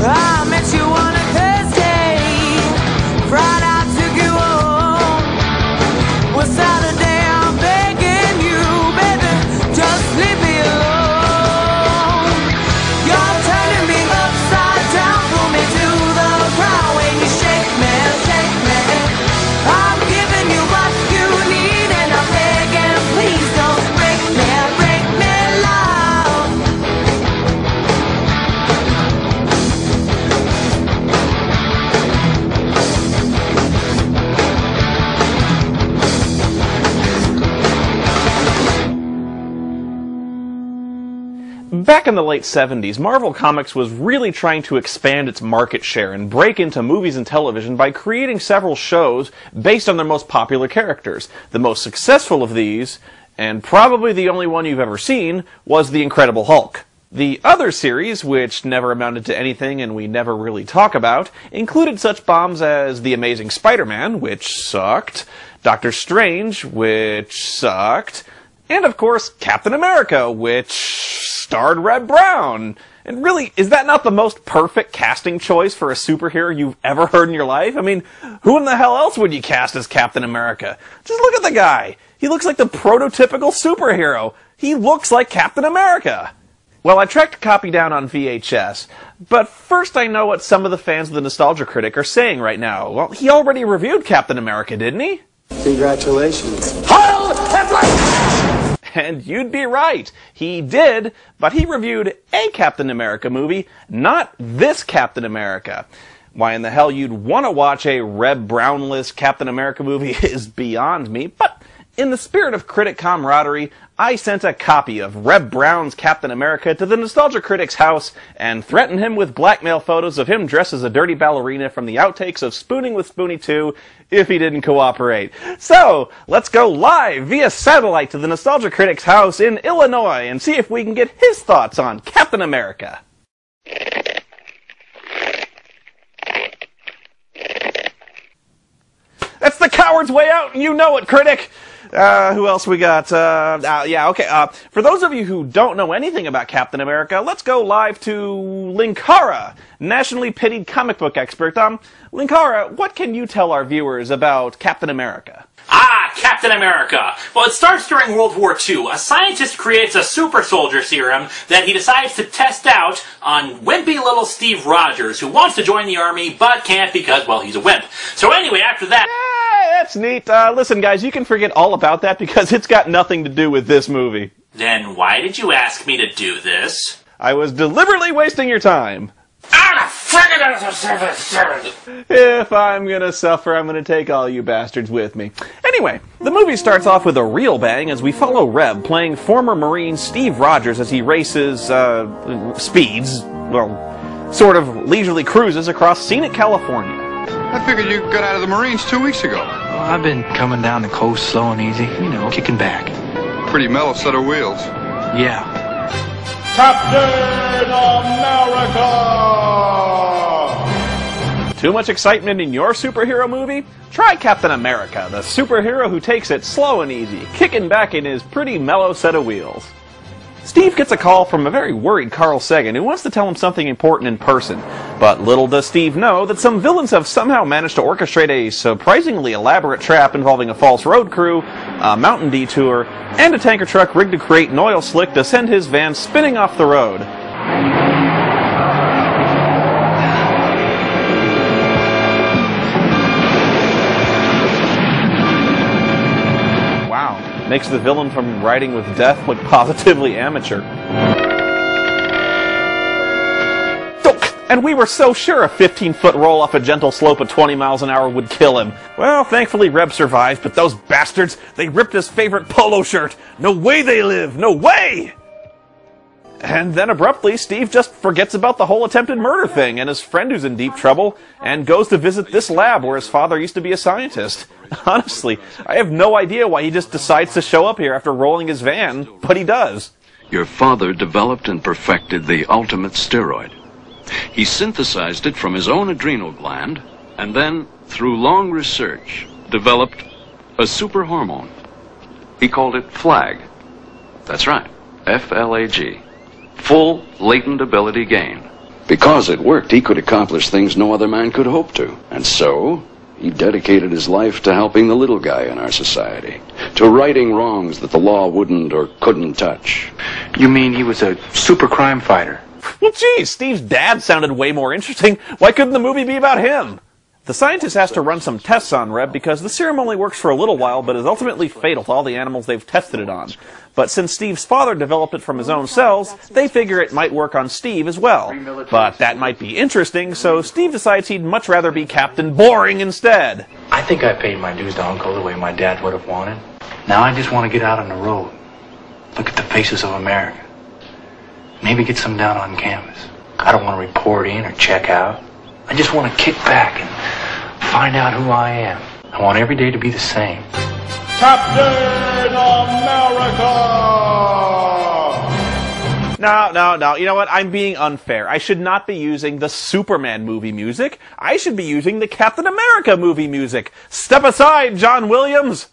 I met you on a Thursday, Friday I took you home. Well, Saturday I'm begging you, baby, just leave me alone. You're turning me upside down, pull me to the ground when you shake me, shake me. I'm giving you what you need and I'm begging, please don't break me, love. Back in the late 70s, Marvel Comics was really trying to expand its market share and break into movies and television by creating several shows based on their most popular characters. The most successful of these, and probably the only one you've ever seen, was The Incredible Hulk. The other series, which never amounted to anything and we never really talk about, included such bombs as The Amazing Spider-Man, which sucked, Doctor Strange, which sucked, and of course, Captain America, which starred Reb Brown. And really, is that not the most perfect casting choice for a superhero you've ever heard in your life? I mean, who in the hell else would you cast as Captain America? Just look at the guy. He looks like the prototypical superhero. He looks like Captain America. Well, I tracked a copy down on VHS, but first I know what some of the fans of the Nostalgia Critic are saying right now. Well, he already reviewed Captain America, didn't he? Congratulations. Heil Hitler! And you'd be right. He did, but he reviewed a Captain America movie, not this Captain America. Why in the hell you'd want to watch a Reb Brownless Captain America movie is beyond me, but in the spirit of critic camaraderie, I sent a copy of Reb Brown's Captain America to the Nostalgia Critic's house and threatened him with blackmail photos of him dressed as a dirty ballerina from the outtakes of Spooning with Spoony 2 if he didn't cooperate. So, let's go live via satellite to the Nostalgia Critic's house in Illinois and see if we can get his thoughts on Captain America. That's the coward's way out, and you know it, critic! Who else we got? For those of you who don't know anything about Captain America, let's go live to Linkara, nationally pitied comic book expert. Linkara, what can you tell our viewers about Captain America? Ah, Captain America. Well, it starts during World War II. A scientist creates a super soldier serum that he decides to test out on wimpy little Steve Rogers, who wants to join the army, but can't because, well, he's a wimp. So anyway, after that... That's neat. Listen, guys, you can forget all about that because it's got nothing to do with this movie. Then why did you ask me to do this? I was deliberately wasting your time. If I'm gonna suffer, I'm gonna take all you bastards with me. Anyway, the movie starts off with a real bang as we follow Reb playing former Marine Steve Rogers as he races, speeds, well, sort of leisurely cruises across scenic California. I figured you got out of the Marines 2 weeks ago. Well, I've been coming down the coast slow and easy, you know, kicking back. Pretty mellow set of wheels. Yeah. Captain America! Too much excitement in your superhero movie? Try Captain America, the superhero who takes it slow and easy, kicking back in his pretty mellow set of wheels. Steve gets a call from a very worried Carl Sagan who wants to tell him something important in person. But little does Steve know that some villains have somehow managed to orchestrate a surprisingly elaborate trap involving a false road crew, a mountain detour, and a tanker truck rigged to create an oil slick to send his van spinning off the road. Makes the villain from Riding with Death look positively amateur. And we were so sure a 15-foot roll off a gentle slope at 20 miles an hour would kill him. Well, thankfully Reb survived, but those bastards, they ripped his favorite polo shirt. No way they live! No way! And then abruptly, Steve just forgets about the whole attempted murder thing and his friend who's in deep trouble and goes to visit this lab where his father used to be a scientist. Honestly, I have no idea why he just decides to show up here after rolling his van, but he does. Your father developed and perfected the ultimate steroid. He synthesized it from his own adrenal gland and then, through long research, developed a super hormone. He called it FLAG. That's right, F-L-A-G. Full latent ability gain. Because it worked, he could accomplish things no other man could hope to. And so, he dedicated his life to helping the little guy in our society, to righting wrongs that the law wouldn't or couldn't touch. You mean he was a super crime fighter? Well, geez, Steve's dad sounded way more interesting. Why couldn't the movie be about him? The scientist has to run some tests on Reb because the serum only works for a little while but is ultimately fatal to all the animals they've tested it on. But since Steve's father developed it from his own cells, they figure it might work on Steve as well. But that might be interesting, so Steve decides he'd much rather be Captain Boring instead. I think I paid my dues to Uncle the way my dad would have wanted. Now I just want to get out on the road. Look at the faces of America. Maybe get some down on canvas. I don't want to report in or check out. I just want to kick back and find out who I am. I want every day to be the same. Captain Ameryka! No, you know what? I'm being unfair. I should not be using the Superman movie music. I should be using the Captain America movie music. Step aside, John Williams!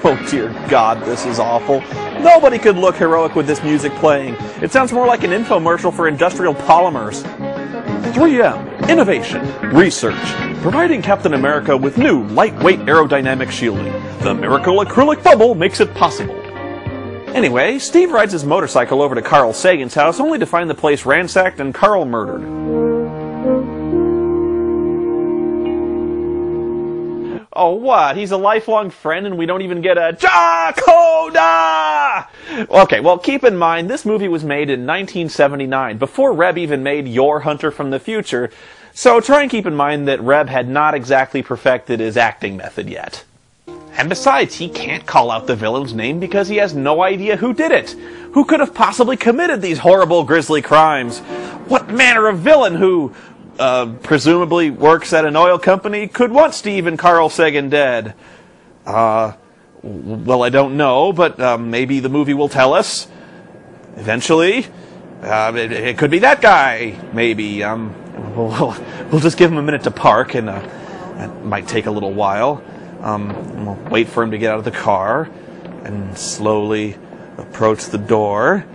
Oh dear God, this is awful. Nobody could look heroic with this music playing. It sounds more like an infomercial for industrial polymers. 3M, innovation, research, providing Captain America with new lightweight aerodynamic shielding. The miracle acrylic bubble makes it possible. Anyway, Steve rides his motorcycle over to Carl Sagan's house only to find the place ransacked and Carl murdered. Oh, what? He's a lifelong friend and we don't even get a Jacoda! Okay, well, keep in mind, this movie was made in 1979, before Reb even made Your Hunter from the Future, so try and keep in mind that Reb had not exactly perfected his acting method yet. And besides, he can't call out the villain's name because he has no idea who did it. Who could have possibly committed these horrible, grisly crimes? What manner of villain who presumably works at an oil company, could want Steve and Carl Sagan dead? Well, I don't know, but maybe the movie will tell us. Eventually. It could be that guy, maybe. We'll just give him a minute to park, and that might take a little while. We'll wait for him to get out of the car, and slowly approach the door.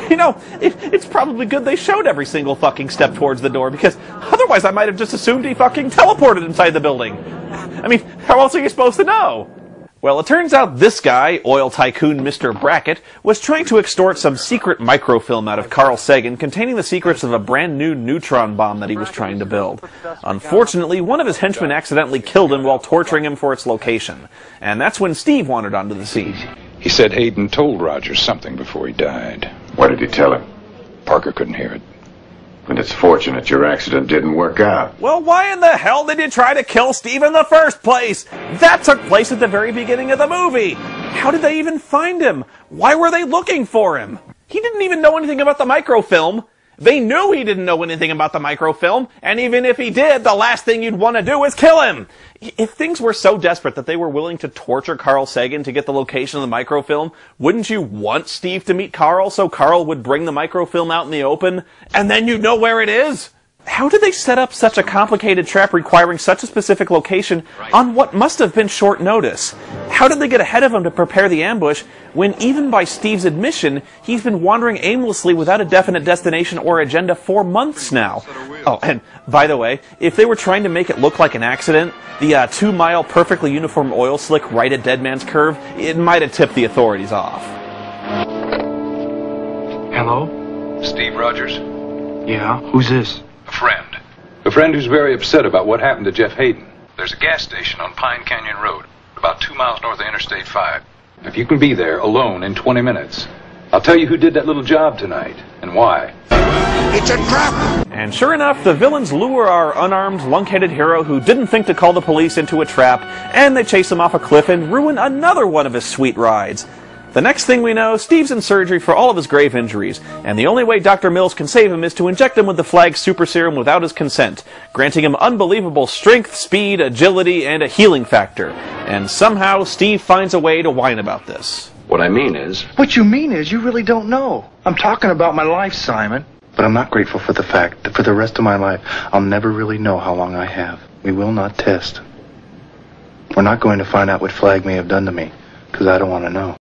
You know, it's probably good they showed every single fucking step towards the door, because otherwise I might have just assumed he fucking teleported inside the building. I mean, how else are you supposed to know? Well, it turns out this guy, oil tycoon Mr. Brackett, was trying to extort some secret microfilm out of Carl Sagan containing the secrets of a brand new neutron bomb that he was trying to build. Unfortunately, one of his henchmen accidentally killed him while torturing him for its location. And that's when Steve wandered onto the scene. He said Hayden told Rogers something before he died. What did he tell him? Parker couldn't hear it. And it's fortunate your accident didn't work out. Well, why in the hell did you try to kill Steve in the first place? That took place at the very beginning of the movie. How did they even find him? Why were they looking for him? He didn't even know anything about the microfilm. They knew he didn't know anything about the microfilm, and even if he did, the last thing you'd want to do is kill him. If things were so desperate that they were willing to torture Carl Sagan to get the location of the microfilm, wouldn't you want Steve to meet Carl so Carl would bring the microfilm out in the open, and then you'd know where it is? How did they set up such a complicated trap requiring such a specific location on what must have been short notice? How did they get ahead of him to prepare the ambush when, even by Steve's admission, he's been wandering aimlessly without a definite destination or agenda for months now? Oh, and by the way, if they were trying to make it look like an accident, the 2-mile perfectly uniform oil slick right at Dead Man's Curve, it might have tipped the authorities off. Hello? Steve Rogers? Yeah, who's this? A friend. A friend who's very upset about what happened to Jeff Hayden. There's a gas station on Pine Canyon Road, about 2 miles north of Interstate 5. If you can be there alone in 20 minutes, I'll tell you who did that little job tonight and why. It's a trap! And sure enough, the villains lure our unarmed, lunk-headed hero who didn't think to call the police into a trap, and they chase him off a cliff and ruin another one of his sweet rides. The next thing we know, Steve's in surgery for all of his grave injuries, and the only way Dr. Mills can save him is to inject him with the Flag's super serum without his consent, granting him unbelievable strength, speed, agility, and a healing factor. And somehow, Steve finds a way to whine about this. What I mean is... What you mean is you really don't know. I'm talking about my life, Simon. But I'm not grateful for the fact that for the rest of my life, I'll never really know how long I have. We will not test. We're not going to find out what Flag may have done to me, because I don't want to know.